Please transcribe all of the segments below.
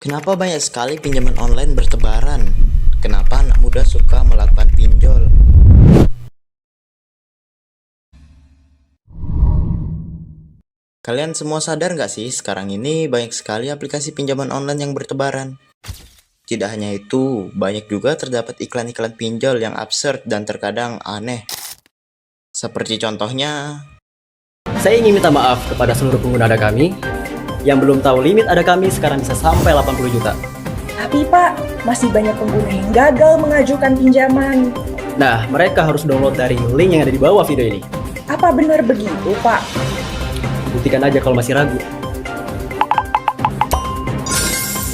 Kenapa banyak sekali pinjaman online bertebaran? Kenapa anak muda suka melakukan pinjol? Kalian semua sadar nggak sih, sekarang ini banyak sekali aplikasi pinjaman online yang bertebaran. Tidak hanya itu, banyak juga terdapat iklan-iklan pinjol yang absurd dan terkadang aneh. Seperti contohnya, Saya ingin minta maaf kepada seluruh pengguna Ada Kami yang belum tahu limit Ada Kami sekarang bisa sampai 80 juta. Tapi Pak, masih banyak pengguna yang gagal mengajukan pinjaman. Nah, mereka harus download dari link yang ada di bawah video ini. Apa benar begitu Pak? Buktikan aja kalau masih ragu.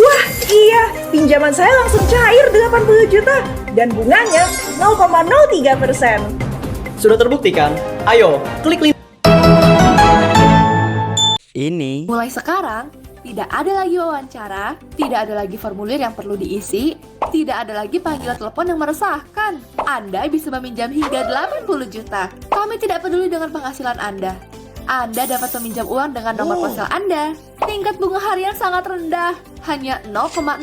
Wah iya, pinjaman saya langsung cair 80 juta dan bunganya 0,03%. Sudah terbukti kan? Ayo, klik link. ini Mulai sekarang, tidak ada lagi wawancara, tidak ada lagi formulir yang perlu diisi, tidak ada lagi panggilan telepon yang meresahkan. Anda bisa meminjam hingga 80 juta. Kami tidak peduli dengan penghasilan Anda. Anda dapat meminjam uang dengan nomor ponsel Anda. Tingkat bunga harian sangat rendah, hanya 0,01%.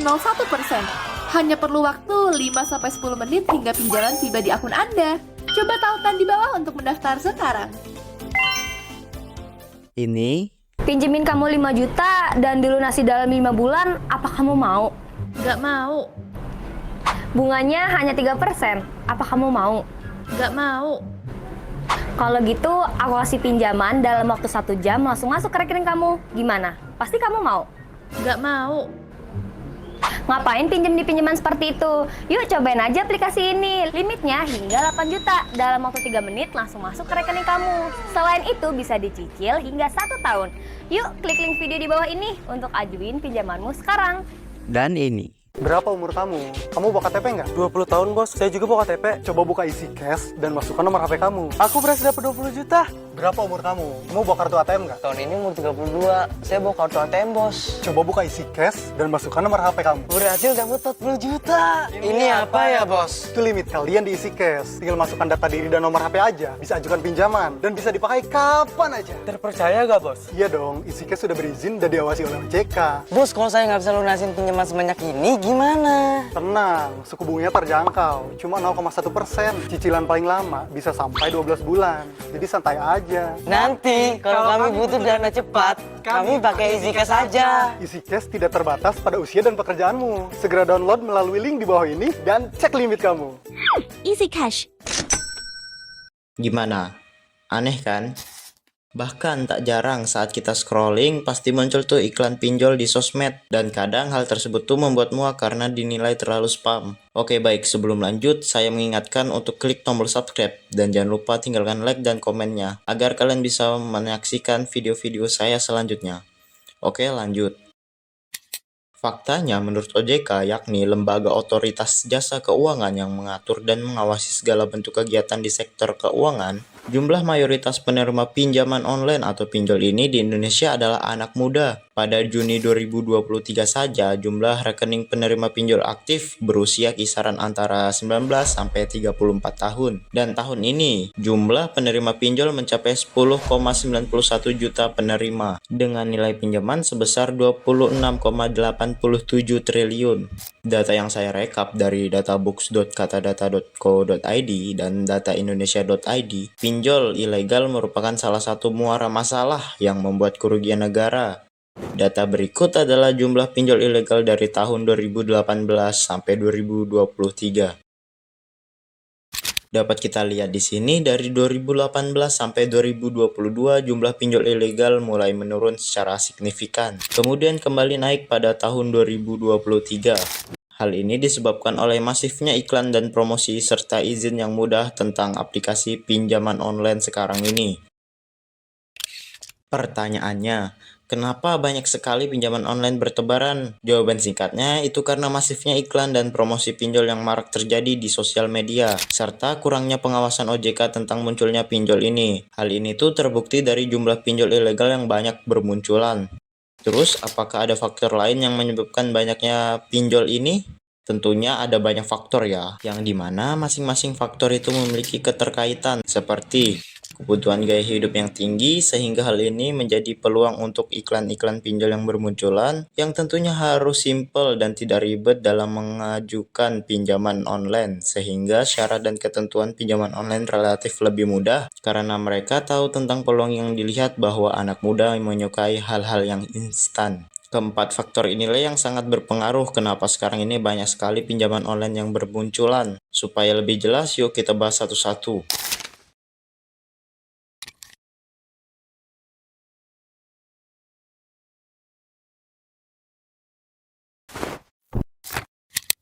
Hanya perlu waktu 5-10 menit hingga pinjaman tiba di akun Anda. Coba tautan di bawah untuk mendaftar sekarang. ini Pinjemin kamu 5 juta dan dilunasi dalam 5 bulan, apa kamu mau? Gak mau, Bunganya hanya 3%, apa kamu mau? gak mau. Kalau gitu, aku kasih pinjaman dalam waktu 1 jam langsung masuk ke rekening kamu. Gimana? Pasti kamu mau? Gak mau. Ngapain pinjem di pinjaman seperti itu? Yuk cobain aja aplikasi ini. Limitnya hingga 8 juta. Dalam waktu 3 menit langsung masuk ke rekening kamu. Selain itu bisa dicicil hingga 1 tahun. Yuk klik link video di bawah ini untuk ajuin pinjamanmu sekarang. dan ini. Berapa umur kamu? Kamu bawa KTP nggak? 20 tahun bos, saya juga bawa KTP. Coba buka isi cash dan masukkan nomor HP kamu. Aku berhasil dapat 20 juta. Berapa umur kamu? Kamu bawa kartu ATM nggak? Tahun ini umur 32, saya bawa kartu ATM bos. Coba buka isi cash dan masukkan nomor HP kamu. Berhasil dapat 40 juta. Ini apa ya bos? Itu limit kalian di isi cash. Tinggal masukkan data diri dan nomor HP aja. Bisa ajukan pinjaman dan bisa dipakai kapan aja. Terpercaya gak bos? Iya dong, isi cash sudah berizin dan diawasi oleh OJK. Bos, kalau saya nggak bisa lunasin pinjaman sebanyak ini gimana? Tenang, suku bunganya terjangkau, cuma 0,1%. Cicilan paling lama bisa sampai 12 bulan. Jadi santai aja. Nanti kalau kami butuh dana cepat, kami pakai Easy Cash saja. Isi cash tidak terbatas pada usia dan pekerjaanmu. Segera download melalui link di bawah ini dan cek limit kamu. Easy Cash. Gimana? Aneh kan? Bahkan tak jarang saat kita scrolling pasti muncul tuh iklan pinjol di sosmed, dan kadang hal tersebut tuh membuat muak karena dinilai terlalu spam. Oke baik, sebelum lanjut saya mengingatkan untuk klik tombol subscribe dan jangan lupa tinggalkan like dan komennya agar kalian bisa menyaksikan video-video saya selanjutnya. Oke lanjut. Faktanya menurut OJK, yakni lembaga otoritas jasa keuangan yang mengatur dan mengawasi segala bentuk kegiatan di sektor keuangan, jumlah mayoritas penerima pinjaman online atau pinjol ini di Indonesia adalah anak muda. Pada Juni 2023 saja, jumlah rekening penerima pinjol aktif berusia kisaran antara 19 sampai 34 tahun. Dan tahun ini, jumlah penerima pinjol mencapai 10,91 juta penerima dengan nilai pinjaman sebesar 26,87 triliun. Data yang saya rekap dari databooks.katadata.co.id dan dataindonesia.id, pinjol ilegal merupakan salah satu muara masalah yang membuat kerugian negara. Data berikut adalah jumlah pinjol ilegal dari tahun 2018 sampai 2023. Dapat kita lihat di sini dari 2018 sampai 2022 jumlah pinjol ilegal mulai menurun secara signifikan. Kemudian kembali naik pada tahun 2023. Hal ini disebabkan oleh masifnya iklan dan promosi serta izin yang mudah tentang aplikasi pinjaman online sekarang ini. Pertanyaannya, kenapa banyak sekali pinjaman online bertebaran? Jawaban singkatnya itu karena masifnya iklan dan promosi pinjol yang marak terjadi di sosial media, serta kurangnya pengawasan OJK tentang munculnya pinjol ini. Hal ini tuh terbukti dari jumlah pinjol ilegal yang banyak bermunculan. Terus, apakah ada faktor lain yang menyebabkan banyaknya pinjol ini? Tentunya ada banyak faktor ya, yang dimana masing-masing faktor itu memiliki keterkaitan, seperti kebutuhan gaya hidup yang tinggi, sehingga hal ini menjadi peluang untuk iklan-iklan pinjol yang bermunculan, yang tentunya harus simpel dan tidak ribet dalam mengajukan pinjaman online, sehingga syarat dan ketentuan pinjaman online relatif lebih mudah, karena mereka tahu tentang peluang yang dilihat bahwa anak muda menyukai hal-hal yang instan. Keempat faktor inilah yang sangat berpengaruh kenapa sekarang ini banyak sekali pinjaman online yang bermunculan. Supaya lebih jelas, yuk kita bahas satu-satu.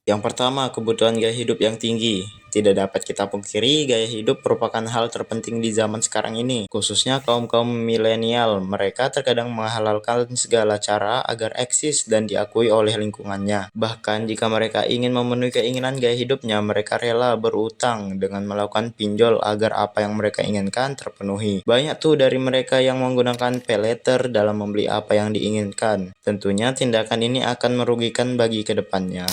Yang pertama, kebutuhan gaya hidup yang tinggi. Tidak dapat kita pungkiri, gaya hidup merupakan hal terpenting di zaman sekarang ini, khususnya kaum-kaum milenial. Mereka terkadang menghalalkan segala cara agar eksis dan diakui oleh lingkungannya. Bahkan jika mereka ingin memenuhi keinginan gaya hidupnya, mereka rela berutang dengan melakukan pinjol agar apa yang mereka inginkan terpenuhi. Banyak tuh dari mereka yang menggunakan paylater dalam membeli apa yang diinginkan. Tentunya tindakan ini akan merugikan bagi kedepannya.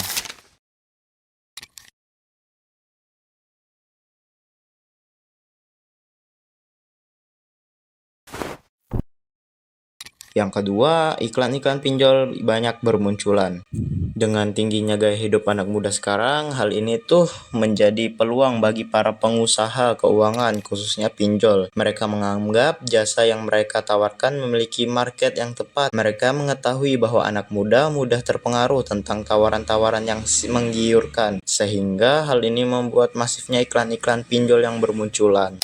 Yang kedua, iklan-iklan pinjol banyak bermunculan. Dengan tingginya gaya hidup anak muda sekarang, hal ini tuh menjadi peluang bagi para pengusaha keuangan, khususnya pinjol. Mereka menganggap jasa yang mereka tawarkan memiliki market yang tepat. Mereka mengetahui bahwa anak muda mudah terpengaruh tentang tawaran-tawaran yang menggiurkan, sehingga hal ini membuat masifnya iklan-iklan pinjol yang bermunculan.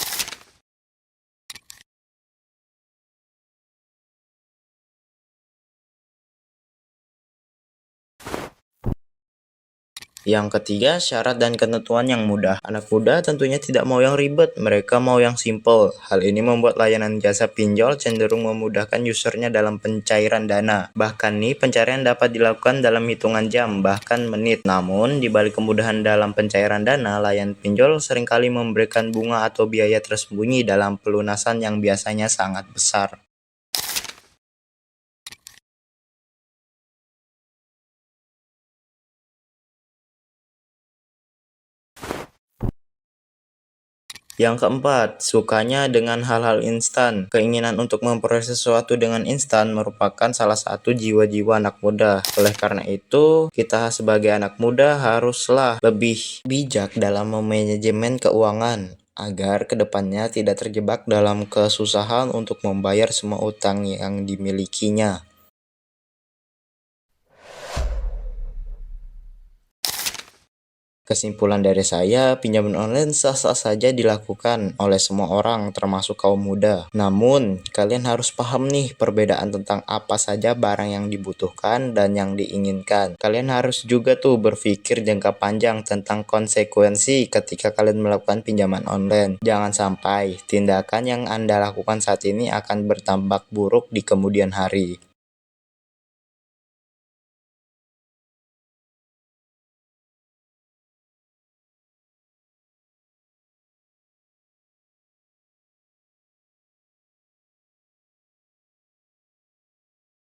Yang ketiga, syarat dan ketentuan yang mudah. Anak muda tentunya tidak mau yang ribet, mereka mau yang simple. Hal ini membuat layanan jasa pinjol cenderung memudahkan usernya dalam pencairan dana. Bahkan nih, pencairan dapat dilakukan dalam hitungan jam, bahkan menit. Namun, di balik kemudahan dalam pencairan dana, layanan pinjol seringkali memberikan bunga atau biaya tersembunyi dalam pelunasan yang biasanya sangat besar. Yang keempat, sukanya dengan hal-hal instan. Keinginan untuk memperoleh sesuatu dengan instan merupakan salah satu jiwa-jiwa anak muda. Oleh karena itu, kita sebagai anak muda haruslah lebih bijak dalam memanajemen keuangan, agar kedepannya tidak terjebak dalam kesusahan untuk membayar semua utang yang dimilikinya. Kesimpulan dari saya, pinjaman online sah-sah saja dilakukan oleh semua orang, termasuk kaum muda. Namun, kalian harus paham nih perbedaan tentang apa saja barang yang dibutuhkan dan yang diinginkan. Kalian harus juga tuh berpikir jangka panjang tentang konsekuensi ketika kalian melakukan pinjaman online. Jangan sampai tindakan yang Anda lakukan saat ini akan berdampak buruk di kemudian hari.